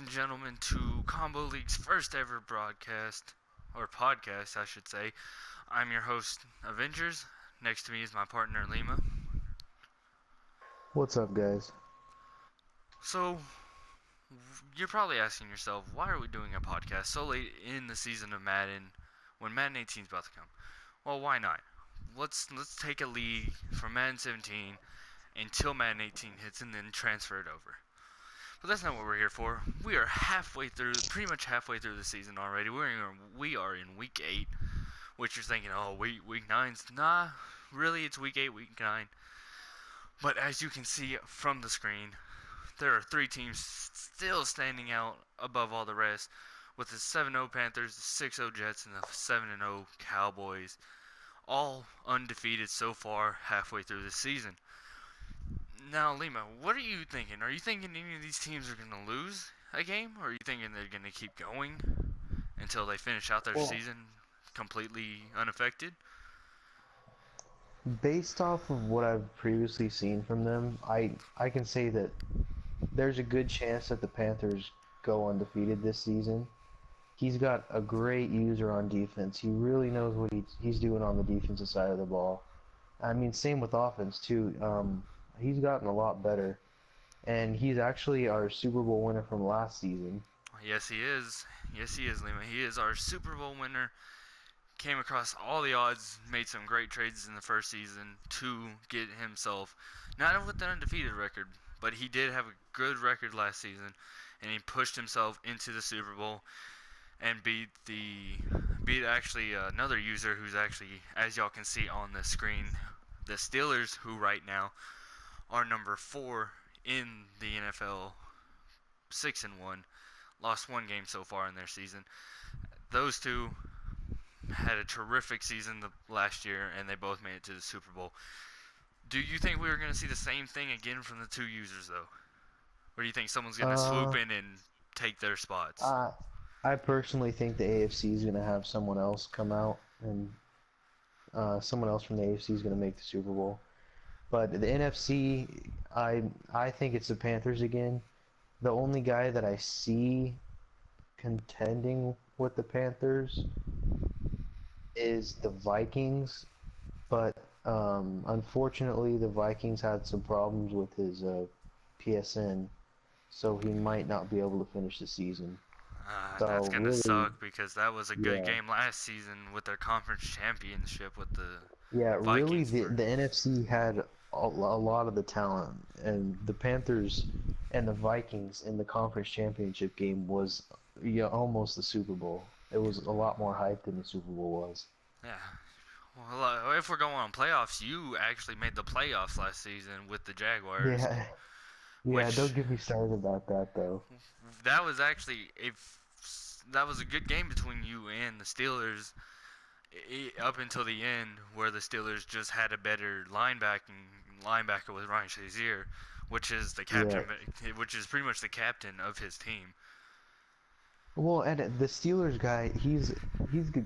and gentlemen, to Combo League's first ever broadcast, or podcast, I should say. I'm your host, Avengers. Next to me is my partner, Lima. What's up, guys? So, you're probably asking yourself, why are we doing a podcast so late in the season of Madden when Madden 18 is about to come? Well, why not? Let's take a league from Madden 17 until Madden 18 hits and then transfer it over. But that's not what we're here for. We are pretty much halfway through the season already. We are in week 8, which you're thinking, oh, week nine's nah. Really, it's week 8, week 9. But as you can see from the screen, there are 3 teams still standing out above all the rest, with the 7-0 Panthers, the 6-0 Jets, and the 7-0 Cowboys, all undefeated so far halfway through the season. Now, Lima, what are you thinking? Are you thinking any of these teams are going to lose a game? Or are you thinking they're going to keep going until they finish out their Well, season completely unaffected? based off of what I've previously seen from them, I can say that there's a good chance that the Panthers go undefeated this season. He's got a great user on defense. He really knows what he's doing on the defensive side of the ball. I mean, same with offense too. He's gotten a lot better, and he's actually our Super Bowl winner from last season. Yes, he is. Yes, he is, Lima. He is our Super Bowl winner. Came across all the odds, made some great trades in the first season to get himself not with an undefeated record, but he did have a good record last season, and he pushed himself into the Super Bowl and beat actually another user who's actually, as y'all can see on the screen, the Steelers, who right now are number 4 in the NFL, 6-1, lost one game so far in their season. Those two had a terrific season last year, and they both made it to the Super Bowl. Do you think we are going to see the same thing again from the two users, though? Or do you think someone's going to swoop Uh, in and take their spots? I I personally think the AFC is going to have someone else come out, and someone else from the AFC is going to make the Super Bowl. But the NFC, I think it's the Panthers again. The only guy that I see contending with the Panthers is the Vikings, but unfortunately the Vikings had some problems with his PSN, so he might not be able to finish the season. That's So going to really, suck because that was a good yeah, game last season with their conference championship with the yeah, really Vikings for. the NFC had a lot of the talent, and the Panthers and the Vikings in the conference championship game was, yeah, almost the Super Bowl. It was a lot more hype than the Super Bowl was. Yeah. Well, if we're going on playoffs, you actually made the playoffs last season with the Jaguars, Yeah, yeah, don't which get me started about that though. that was actually that was a good game between you and the Steelers up until the end, where the Steelers just had a better linebacker with Ryan Shazier, which is the captain, Yeah. which is pretty much the captain of his team. Well, and the Steelers guy, he's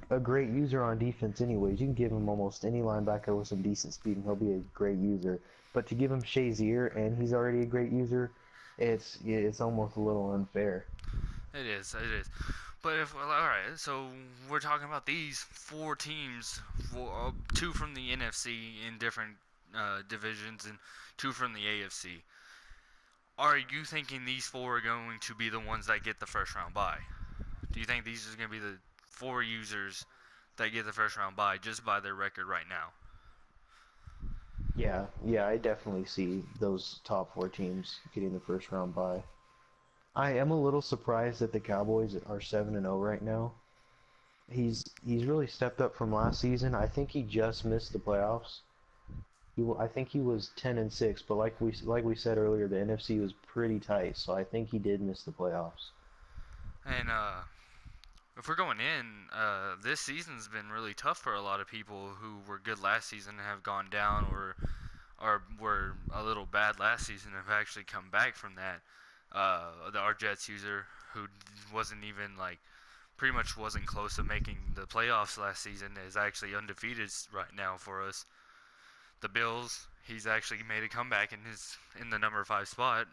a great user on defense anyways. You can give him almost any linebacker with some decent speed and he'll be a great user. But to give him Shazier and he's already a great user, it's almost a little unfair. It is, it is. But if well, all right, so we're talking about these 4 teams, two from the NFC in different divisions and two from the AFC. Are you thinking these 4 are going to be the ones that get the first round bye? Do you think these are going to be the 4 users that get the first round bye just by their record right now? Yeah, yeah, I definitely see those top four teams getting the first round bye. I am a little surprised that the Cowboys are 7-0 right now. He's really stepped up from last season. I think he just missed the playoffs. I think he was 10-6, but like we said earlier, the NFC was pretty tight, so I think he did miss the playoffs. And if we're going in, this season's been really tough for a lot of people who were good last season and have gone down, or were a little bad last season and have actually come back from that. Our Jets user, who wasn't even like pretty much wasn't close to making the playoffs last season, is actually undefeated right now for us. The Bills, he's actually made a comeback in the number 5 spot,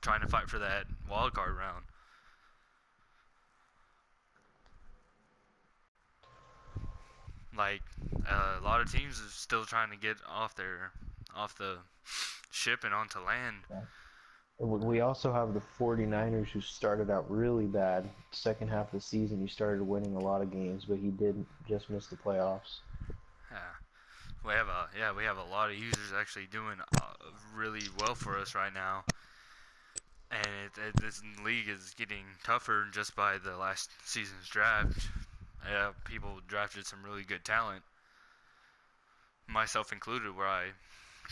trying to fight for that wild card round. Like a lot of teams are still trying to get off the ship and onto land. Yeah. We also have the 49ers who started out really bad. Second half of the season, he started winning a lot of games, but he did just miss the playoffs. Yeah, we have a lot of users actually doing really well for us right now, and this league is getting tougher just by the last season's draft. Yeah, people drafted some really good talent, myself included, where I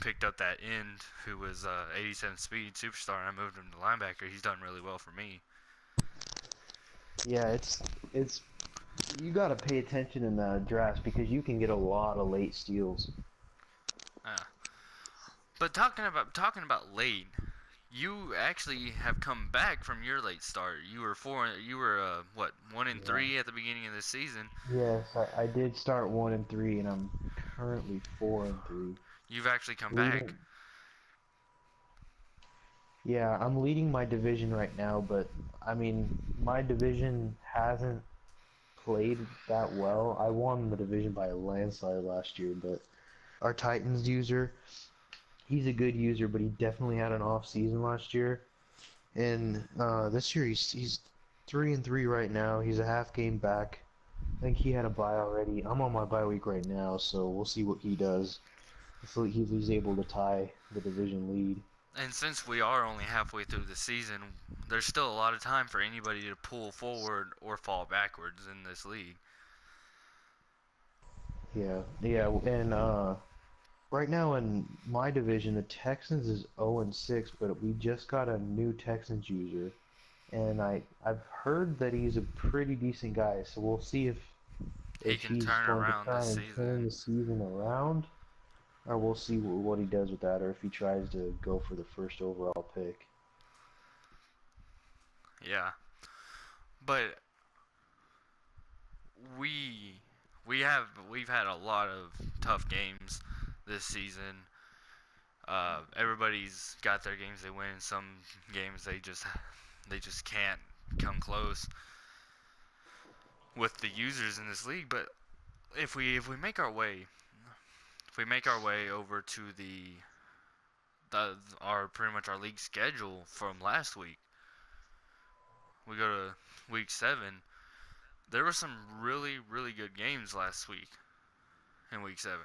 picked up that end who was 87 speed superstar, and I moved him to linebacker. He's done really well for me. Yeah, it's you got to pay attention in the drafts because you can get a lot of late steals. Uh, but talking about late, you actually have come back from your late start. You were what 1-3 Yeah. at the beginning of the season. Yes, I did start 1-3, and I'm currently 4-3. You've actually come back. Leading, yeah, I'm leading my division right now, but I mean, my division hasn't played that well. I won the division by a landslide last year, but our Titans user, he's a good user, but he definitely had an off season last year. And this year he's 3-3 right now. He's a half game back. I think he had a bye already. I'm on my bye week right now, so we'll see what he does. If he's able to tie the division lead. And since we are only halfway through the season, there's still a lot of time for anybody to pull forward or fall backwards in this league. Yeah, yeah, and right now in my division, the Texans is 0-6, but we just got a new Texans user, and I've heard that he's a pretty decent guy. So we'll see He if can he's turn going to around this try and turn season. the season around, or we'll see what he does with that, or if he tries to go for the first overall pick. Yeah, but we we've had a lot of tough games this season. Everybody's got their games they win. Some games they just can't come close with the users in this league. But if we make our way over to the our pretty much our league schedule from last week, we go to week 7. There were some really good games last week in week 7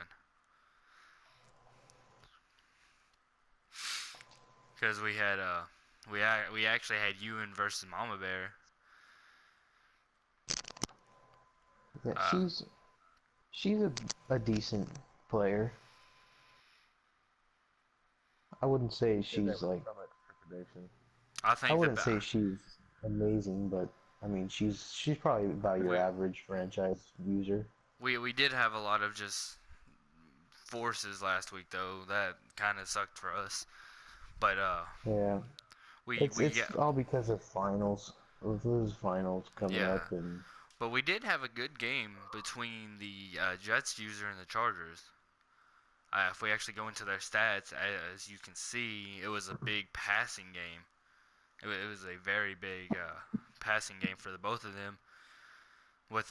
because we actually had Ewan versus Mama Bear. Yeah, Uh, she's a decent player. I wouldn't say Give that she's with like so much trepidation. I I think wouldn't say she's amazing, but I mean she's probably about your we average franchise user. we did have a lot of just forces last week though that kind of sucked for us. But Yeah, we it's yeah all because of finals. There's finals coming yeah. up, and But we did have a good game between the Jets user and the Chargers. If we actually go into their stats, as you can see, it was a big passing game. It was a very big passing game for the both of them. With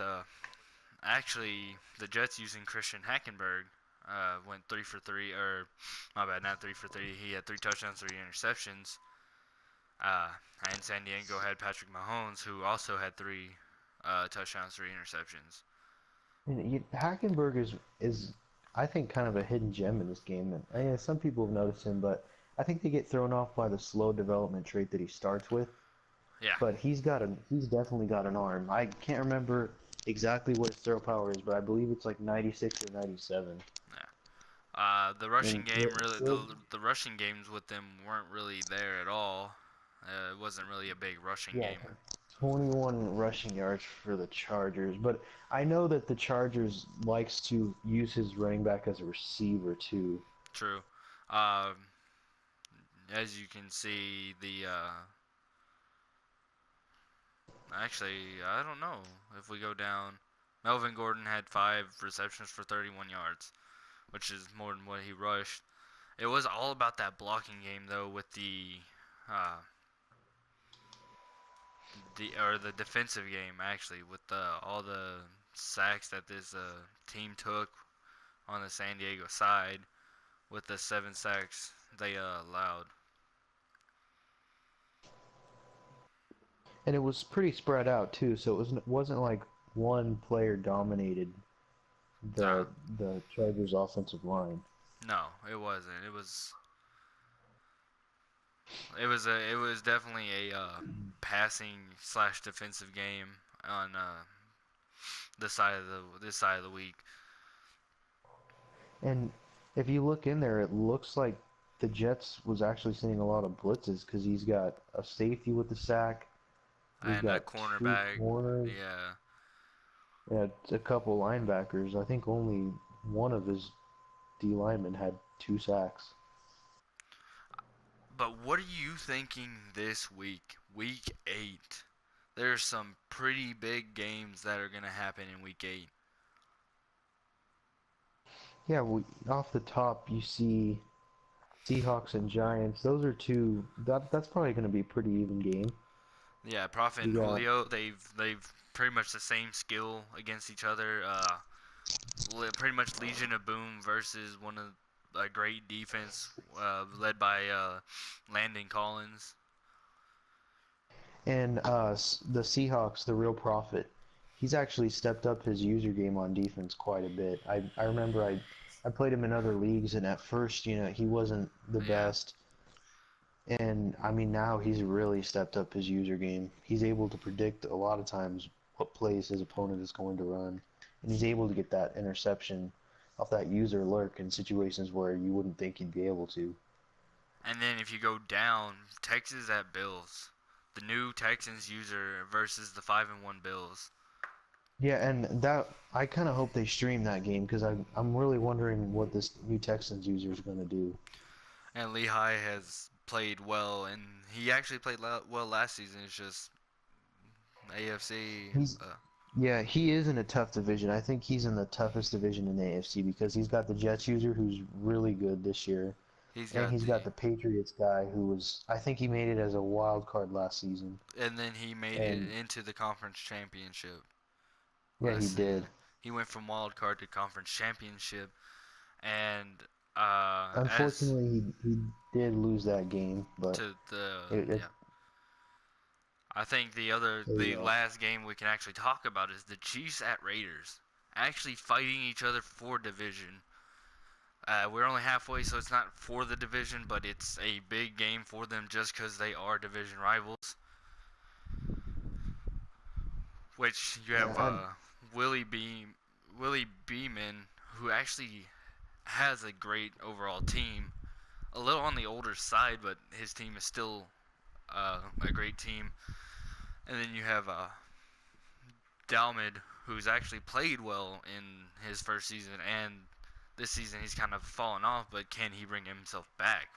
actually the Jets using Christian Hackenberg went 3 for 3, or my bad, not 3 for 3. He had 3 touchdowns, 3 interceptions. Uh, and San Diego had Patrick Mahomes, who also had 3 touchdowns, 3 interceptions. Hackenberg is I think kind of a hidden gem in this game. And some people have noticed him, but I think they get thrown off by the slow development trait that he starts with. Yeah, But he's definitely got an arm. I can't remember exactly what his throw power is, but I believe it's like 96 or 97. yeah. The rushing And game really the rushing games with them weren't really there at all. It wasn't really a big rushing yeah, game. 21 rushing yards for the Chargers. But I know that the Chargers likes to use his running back as a receiver too. True. Um, as you can see, the actually I don't know if we go down. Melvin Gordon had 5 receptions for 31 yards, which is more than what he rushed. It was all about that blocking game though, with uh, the defensive game actually, with all the sacks that this team took on the San Diego side with the 7 sacks they allowed. And it was pretty spread out too, so it wasn't like one player dominated Uh, the Chargers offensive line. no, it wasn't. It was definitely a passing slash defensive game on this side of the week. And if you look in there, it looks like the Jets was actually seeing a lot of blitzes because he's got a safety with the sack, he's And a got two cornerback, corners, yeah. and a couple linebackers. I think only one of his D linemen had 2 sacks. But what are you thinking this week, Week 8? There's some pretty big games that are gonna happen in Week 8. Yeah, off the top, you see Seahawks and Giants. Those are two. That's probably going to be a pretty even game. Yeah, Prophet and You got Julio, they've pretty much the same skill against each other. Pretty much Legion of Boom versus one of a great defense led by Landon Collins. and the Seahawks, the real prophet. He's actually stepped up his user game on defense quite a bit. I remember I played him in other leagues, and at first, he wasn't the Yeah, best. And I mean, now he's really stepped up his user game. He's able to predict a lot of times what plays his opponent is going to run, and he's able to get that interception off that user lurk in situations where you wouldn't think he'd be able to. and then if you go down, Texas at Bills, the new Texans user versus the 5-1 Bills. Yeah, and that I kind of hope they stream that game because I'm really wondering what this new Texans user is going to do. And Lehigh has played well, and he actually played well last season. It's just AFC. He's Yeah, he is in a tough division. I think he's in the toughest division in the AFC because he's got the Jets user who's really good this year, He's and got he's got the Patriots guy who was I think he made it as a wild card last season. and then he made it And into the conference championship yeah, he last did. season. He went from wild card to conference championship, and as Unfortunately, he did lose that game, but to the it, it yeah. I think they, the last game we can actually talk about is the Chiefs at Raiders, actually fighting each other for division. We're only halfway, so it's not for the division, but it's a big game for them just because they are division rivals. Which you yeah, have Willie Beeman, who actually has a great overall team. A little on the older side, but his team is still a great team. And then you have Dalmid, who's actually played well in his first season, and this season he's kind of fallen off. But can he bring himself back?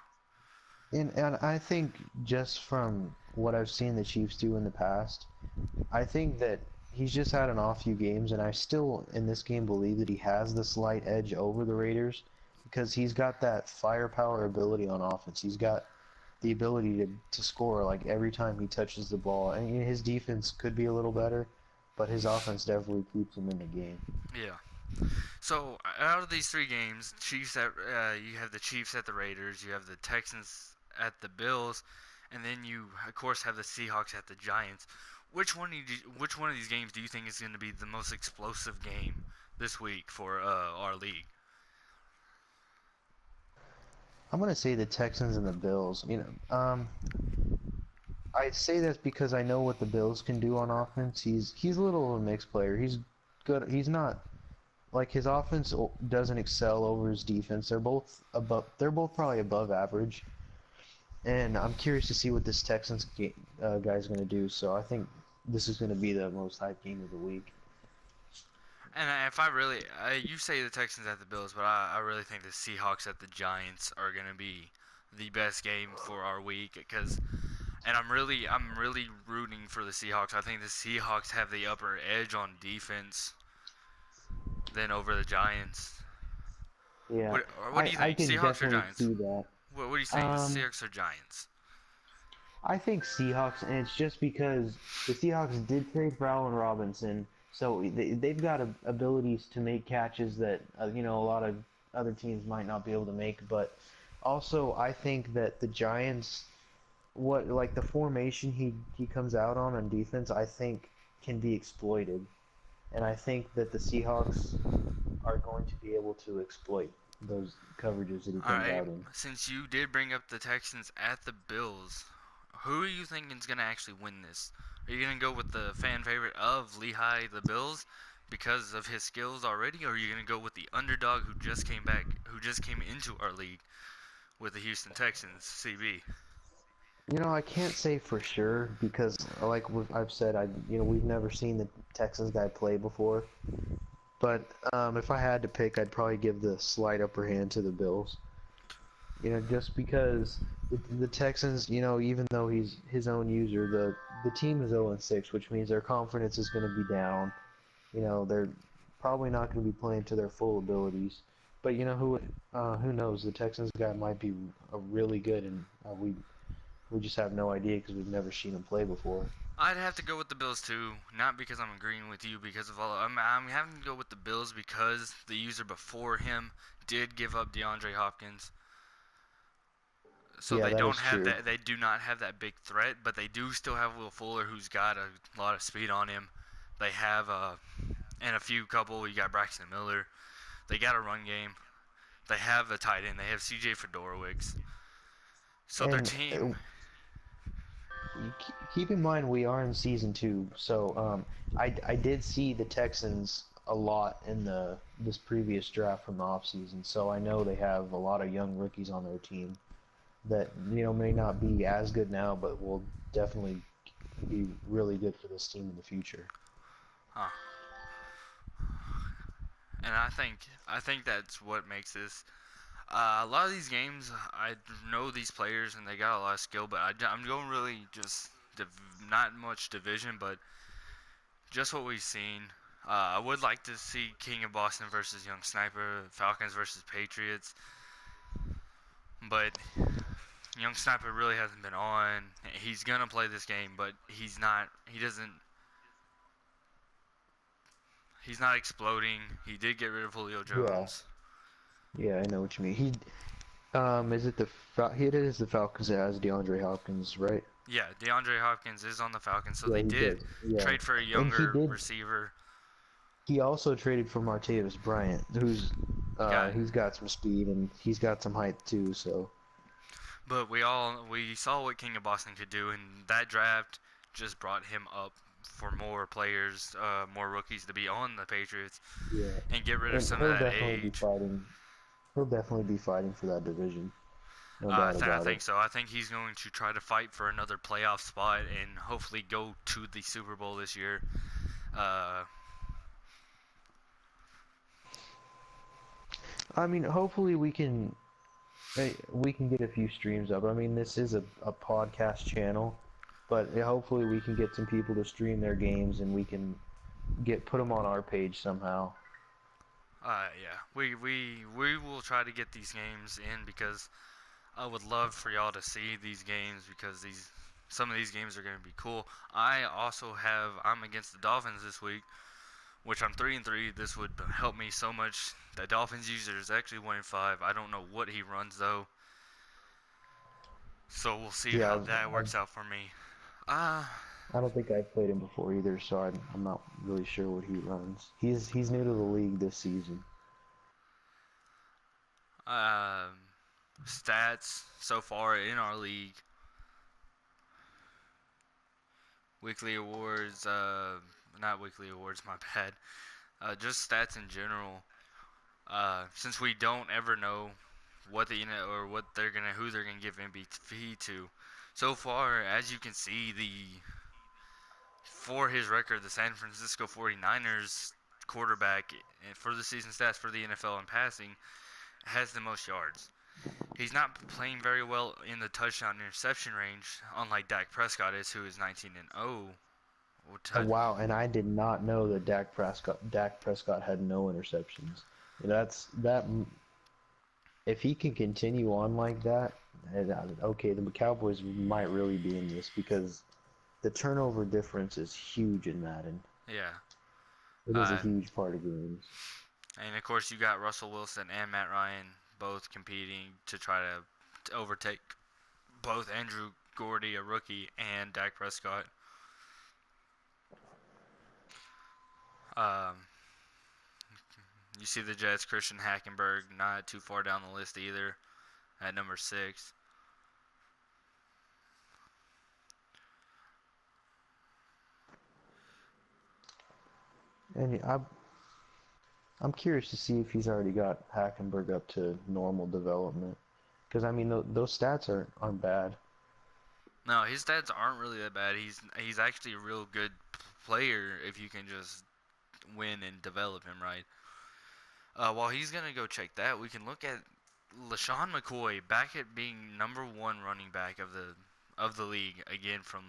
and I think just from what I've seen the Chiefs do in the past, I think that he's just had an off few games, and I still in this game believe that he has the slight edge over the Raiders because he's got that firepower ability on offense. He's got the ability to score like every time he touches the ball, and his defense could be a little better, but his offense definitely keeps him in the game. Yeah. So out of these 3 games, Chiefs at you have the Chiefs at the Raiders, you have the Texans at the Bills, and then you of course have the Seahawks at the Giants. Which one of these games do you think is going to be the most explosive game this week for our league? I'm gonna say the Texans and the Bills. I say that because I know what the Bills can do on offense. He's a little of a mixed player. He's good. He's not like his offense doesn't excel over his defense. They're both above. They're both probably above average. And I'm curious to see what this Texans guy's going to do. So I think this is going to be the most hyped game of the week. And if I really, you say the Texans at the Bills, but I really think the Seahawks at the Giants are going to be the best game for our week because and I'm really rooting for the Seahawks. I think the Seahawks have the upper edge on defense than over the Giants. Yeah, What do you I think? can Seahawks or definitely Giants? see that. What do you think? Um, Seahawks or Giants? I think Seahawks, and it's just because the Seahawks did trade for Allen Robinson, So they've got abilities to make catches that a lot of other teams might not be able to make. But also, I think that the Giants, what like the formation he comes out on defense, I think can be exploited, and I think that the Seahawks are going to be able to exploit those coverages that he All comes right, out in. since you did bring up the Texans at the Bills, who are you thinking is going to actually win this? Are you going to go with the fan favorite of Lehigh, the Bills, because of his skills already, or are you going to go with the underdog who just came back, who just came into our league with the Houston Texans, CB? I can't say for sure because, like I've said, we've never seen the Texans guy play before. But if I had to pick, I'd probably give the slight upper hand to the Bills. Just because the Texans, even though he's his own user, the team is 0-6, which means their confidence is going to be down. They're probably not going to be playing to their full abilities. But who knows? The Texans guy might be really good, and we just have no idea because we've never seen him play before. I'd have to go with the Bills too, not because I'm agreeing with you because of all. I'm having to go with the Bills because the user before him did give up DeAndre Hopkins, so Yeah, they that don't is have true. that. They do not have that big threat, but they do still have Will Fuller, who's got a lot of speed on him. They have and a few couple. You got Braxton Miller. They got a run game. They have a tight end. They have C.J. Fedorowicz. So their And team. keep in mind we are in season 2, so I did see the Texans a lot in the this previous draft from the offseason, so I know they have a lot of young rookies on their team that may not be as good now, but will definitely be really good for this team in the future. Huh. And I think that's what makes this. A lot of these games, I know these players and they got a lot of skill, but I'm going really just not much division, but just what we've seen. I would like to see King of Boston versus Young Sniper, Falcons versus Patriots, but Young Sniper really hasn't been on. He's gonna play this game, but he's not. He doesn't. He's not exploding. He did get rid of Julio Yeah, Jones. yeah, I know what you mean. Is it it is the Falcons that has DeAndre Hopkins, right? Yeah, DeAndre Hopkins is on the Falcons, so Yeah, they he did does. Yeah, trade for a and younger receiver. he also traded for Martavis Bryant, who's Got he's got some speed and he's got some height too. So But we saw what King of Boston could do, and that draft just brought him up for more players, more rookies to be on the Patriots yeah, and get rid of and some of that age. He'll definitely be fighting for that division, no doubt I about it. think so. I think he's going to try to fight for another playoff spot and hopefully go to the Super Bowl this year. Uh, I mean, hopefully we can get a few streams up. I mean, this is a podcast channel, but hopefully we can get some people to stream their games and we can get put them on our page somehow. yeah, we will try to get these games in because I would love for y'all to see these games because these some of these games are going to be cool. I'm against the Dolphins this week, which I'm 3-3. This would help me so much. The Dolphins user is actually 1-5. I don't know what he runs though, so we'll see Yeah, how that works out for me. Uh, I don't think I've played him before either, so I'm not really sure what he runs. He's new to the league this season. um, Stats so far in our league, weekly awards. Not weekly awards. My bad. Just stats in general. Since we don't ever know what or what who they're gonna give MVP to. So far, as you can see, for his record, the San Francisco 49ers quarterback for the season stats for the NFL in passing has the most yards. He's not playing very well in the touchdown interception range, unlike Dak Prescott is, who is 19-0. Oh, wow, and I did not know that Dak Prescott had no interceptions. That if he can continue on like that, okay, the Cowboys might really be in this because the turnover difference is huge in Madden. Yeah, It is a Uh, huge part of games. and of course, you got Russell Wilson and Matt Ryan both competing to try to overtake both Andrew Gordy, a rookie, and Dak Prescott. Um, you see the Jets, Christian Hackenberg, not too far down the list either, at number 6. And I'm curious to see if he's already got Hackenberg up to normal development. Because I mean, those stats aren't bad. No, his stats aren't really that bad. He's actually a real good player if you can just win and develop him right. While he's gonna go check that, we can look at LaShawn McCoy back at being number 1 running back of the league again from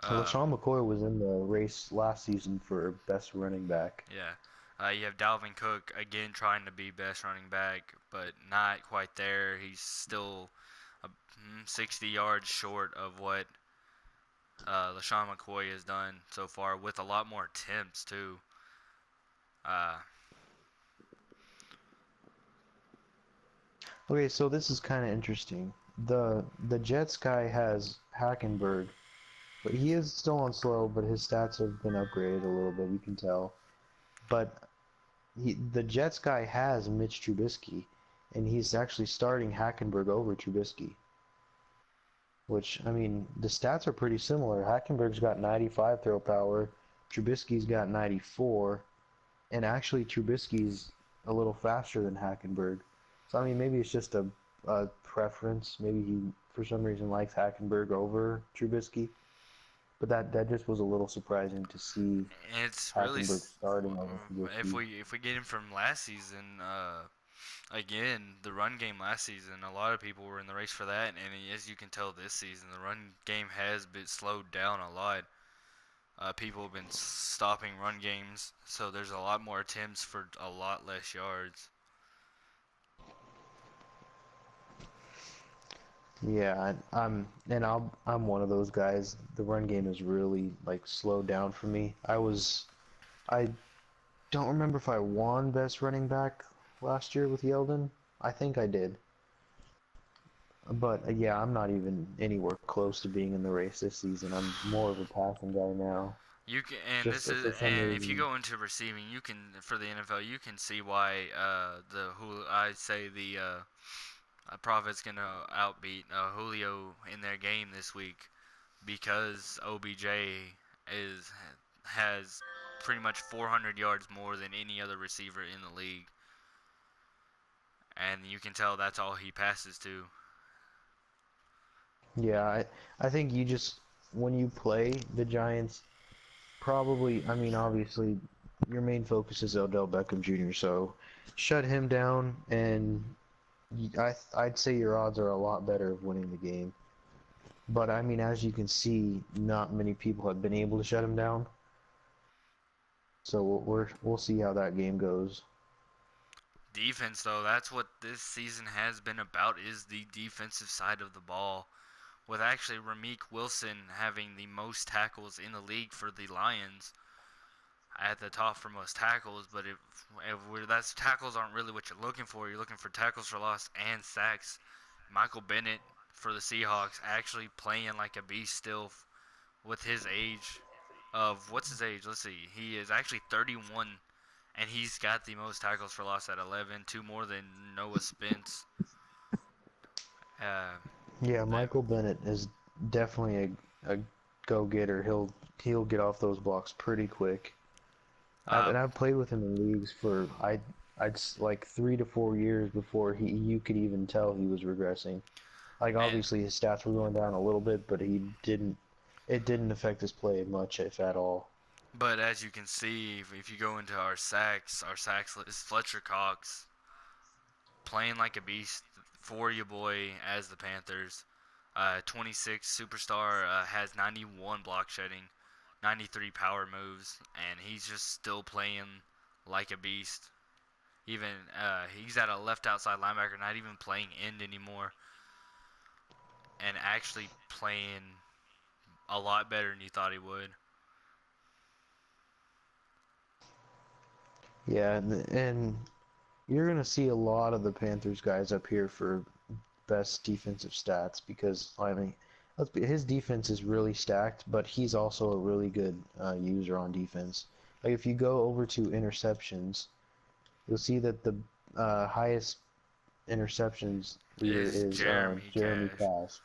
uh, LaShawn McCoy was in the race last season for best running back. yeah. You have Dalvin Cook again trying to be best running back, but not quite there. He's still 60 yards short of what LaShawn McCoy has done so far, with a lot more attempts too. Uh, Okay, so this is kind of interesting. The Jets guy has Hackenberg, but he is still on slow, but his stats have been upgraded a little bit, you can tell. But the Jets guy has Mitch Trubisky, and he's actually starting Hackenberg over Trubisky. Which, I mean, the stats are pretty similar. Hackenberg's got 95 throw power, Trubisky's got 94, and actually Trubisky's a little faster than Hackenberg. So, I mean, maybe it's just a preference. Maybe he, for some reason, likes Hackenberg over Trubisky. But that just was a little surprising to see it's really Hackenberg starting over Trubisky. if we get him from last season. Again, the run game last season, a lot of people were in the race for that, and as you can tell this season, the run game has been slowed down a lot. People have been stopping run games, so there's a lot more attempts for a lot less yards. Yeah, I'm one of those guys. The run game is really like slowed down for me. I don't remember if I won best running back last year with Yeldon. I think I did. But yeah, I'm not even anywhere close to being in the race this season. I'm more of a passing guy now. You can, and Just this is, for some and if you reason. go into receiving, you can for the NFL, you can see why I say the Prophet's gonna outbeat Julio in their game this week because OBJ is has pretty much 400 yards more than any other receiver in the league, and you can tell that's all he passes to. Yeah, I think you just when you play the Giants, probably. I mean, obviously, your main focus is Odell Beckham Jr. So shut him down, and I'd say your odds are a lot better of winning the game. But I mean, as you can see, not many people have been able to shut him down. So we'll see how that game goes. Defense, though, that's what this season has been about, is the defensive side of the ball. With actually Ramik Wilson having the most tackles in the league for the Lions at the top for most tackles, but that's tackles aren't really what you're looking for. You're looking for tackles for loss and sacks. Michael Bennett for the Seahawks actually playing like a beast still with his age of what's his age? Let's see. He is actually 31 and he's got the most tackles for loss at 11, two more than Noah Spence. Uh, Yeah, that, Michael Bennett is definitely a go-getter. He'll get off those blocks pretty quick. uh, I've played with him in leagues for like 3 to 4 years before he you could even tell he was regressing. Like and obviously his stats were going down a little bit, but he didn't. It didn't affect his play much, if at all. but as you can see, if you go into our sacks list, Fletcher Cox playing like a beast for your boy as the Panthers. 26 superstar has 91 block shedding, 93 power moves, and he's just still playing like a beast. Even he's at a left outside linebacker, not even playing end anymore, and actually playing a lot better than you thought he would. Yeah, and you're gonna see a lot of the Panthers guys up here for best defensive stats because I mean, his defense is really stacked, but he's also a really good user on defense. Like if you go over to interceptions, you'll see that the highest interceptions leader Is is Jeremy Jeremy Cash, Cash,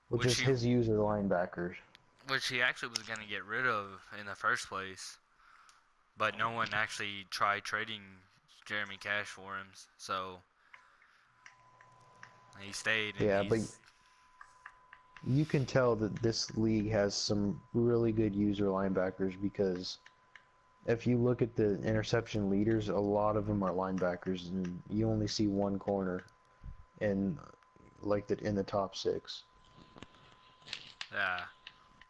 which which is he his user linebacker. which he actually was gonna get rid of in the first place, but no one actually tried trading Jeremy Cash for him, so he stayed, and Yeah, but he's you can tell that this league has some really good user linebackers because if you look at the interception leaders, a lot of them are linebackers, and you only see one corner in like in the top six. yeah.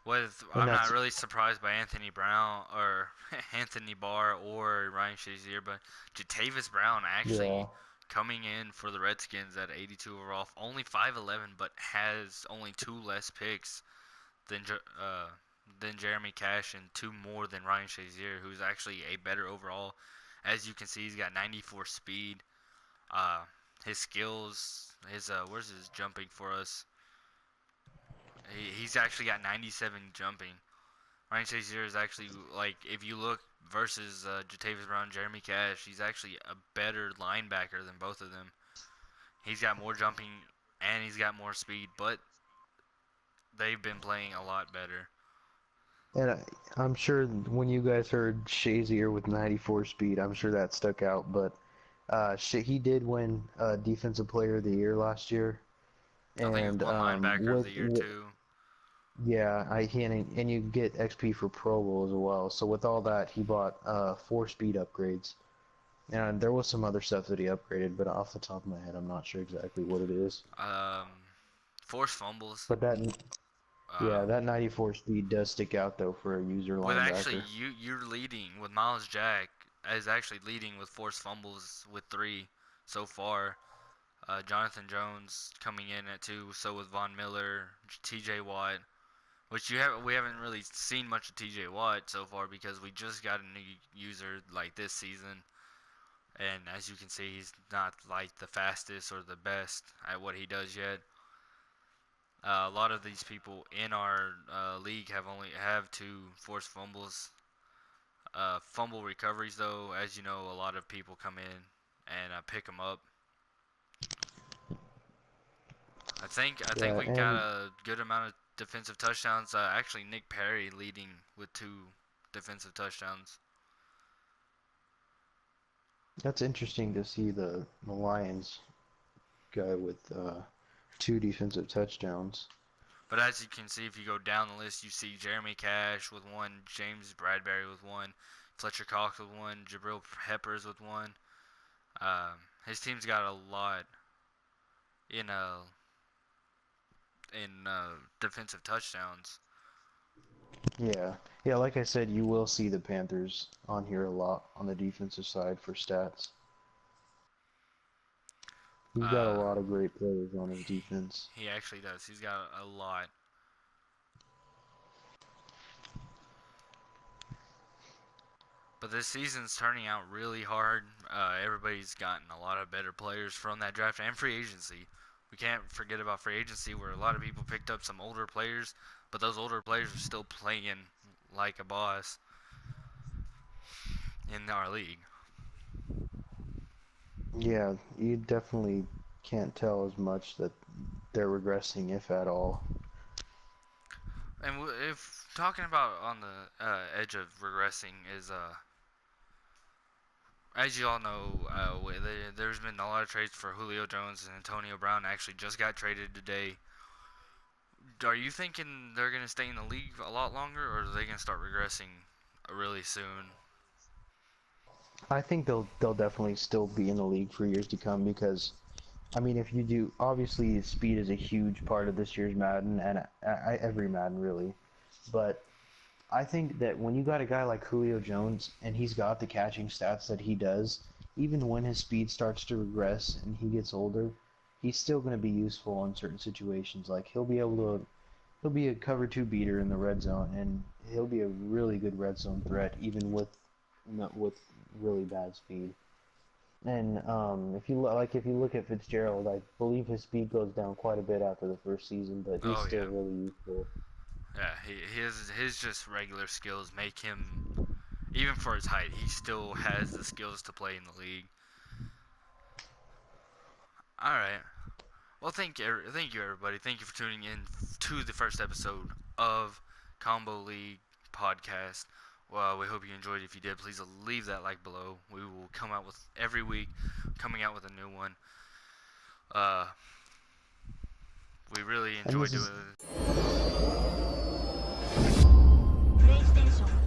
With And I'm not that's really surprised by Anthony Brown or Anthony Barr or Ryan Shazier, but Jatavis Brown yeah, actually coming in for the Redskins at 82 overall, only 5'11", but has only two less picks than than Jeremy Cash and two more than Ryan Shazier, who's actually a better overall. As you can see, he's got 94 speed. Uh, his skills, his where's his jumping for us? He's actually got 97 jumping. Ryan Shazier is actually, like, if you look versus Jatavis Brown, Jeremy Cash, he's actually a better linebacker than both of them. He's got more jumping and he's got more speed, but they've been playing a lot better. and I'm sure when you guys heard Shazier with 94 speed, I'm sure that stuck out. But he did win Defensive Player of the Year last year, I think and it was one linebacker of the year too. yeah, and you get XP for Pro Bowl as well. So with all that, he bought 4 speed upgrades. And there was some other stuff that he upgraded, but off the top of my head, I'm not sure exactly what it is. Um, Forced fumbles. But yeah, Uh, that 94 speed does stick out though for a user with actually linebacker. you're leading with Miles Jack is actually leading with forced fumbles with 3 so far. Jonathan Jones coming in at 2. So with Von Miller, T.J. Watt, which we haven't really seen much of T.J. Watt so far because we just got a new user like this season, and as you can see, he's not like the fastest or the best at what he does yet. A lot of these people in our league have 2 forced fumbles. Fumble recoveries, though, as you know, a lot of people come in and pick them up. I think Yeah, we got and a good amount of defensive touchdowns. Actually, Nick Perry leading with 2 defensive touchdowns. that's interesting to see the Lions guy with 2 defensive touchdowns. But as you can see, if you go down the list, you see Jeremy Cash with 1, James Bradbury with 1, Fletcher Cox with 1, Jabril Peppers with 1. His team's got a lot in defensive touchdowns. Yeah, yeah. Like I said, you will see the Panthers on here a lot on the defensive side for stats. He's got a Uh, lot of great players on his defense. he actually does. He's got a lot. But this season's turning out really hard. Everybody's gotten a lot of better players from that draft and free agency. We can't forget about free agency where a lot of people picked up some older players, but those older players are still playing like a boss in our league. Yeah, you definitely can't tell as much that they're regressing, if at all. And if talking about on the edge of regressing is, as you all know, there's been a lot of trades for Julio Jones and Antonio Brown. Actually, just got traded today. Are you thinking they're gonna stay in the league a lot longer, or are they gonna start regressing really soon? I think they'll definitely still be in the league for years to come because I mean, if you do, obviously speed is a huge part of this year's Madden and every Madden really. But I think that when you got a guy like Julio Jones and he's got the catching stats that he does, even when his speed starts to regress and he gets older, he's still going to be useful in certain situations. Like he'll be a cover two beater in the red zone, and he'll be a really good red zone threat, even with really bad speed. And if you look at Fitzgerald, I believe his speed goes down quite a bit after the first season, but he's Oh still yeah, really useful. yeah. His just regular skills make him, even for his height, he still has the skills to play in the league. All right. Well, thank you everybody. Thank you for tuning in to the first episode of Combo League podcast. Well, we hope you enjoyed. If you did, please leave that like below. We will come out with every week, coming out with a new one. Uh, we really And enjoy this is doing. プレイステーション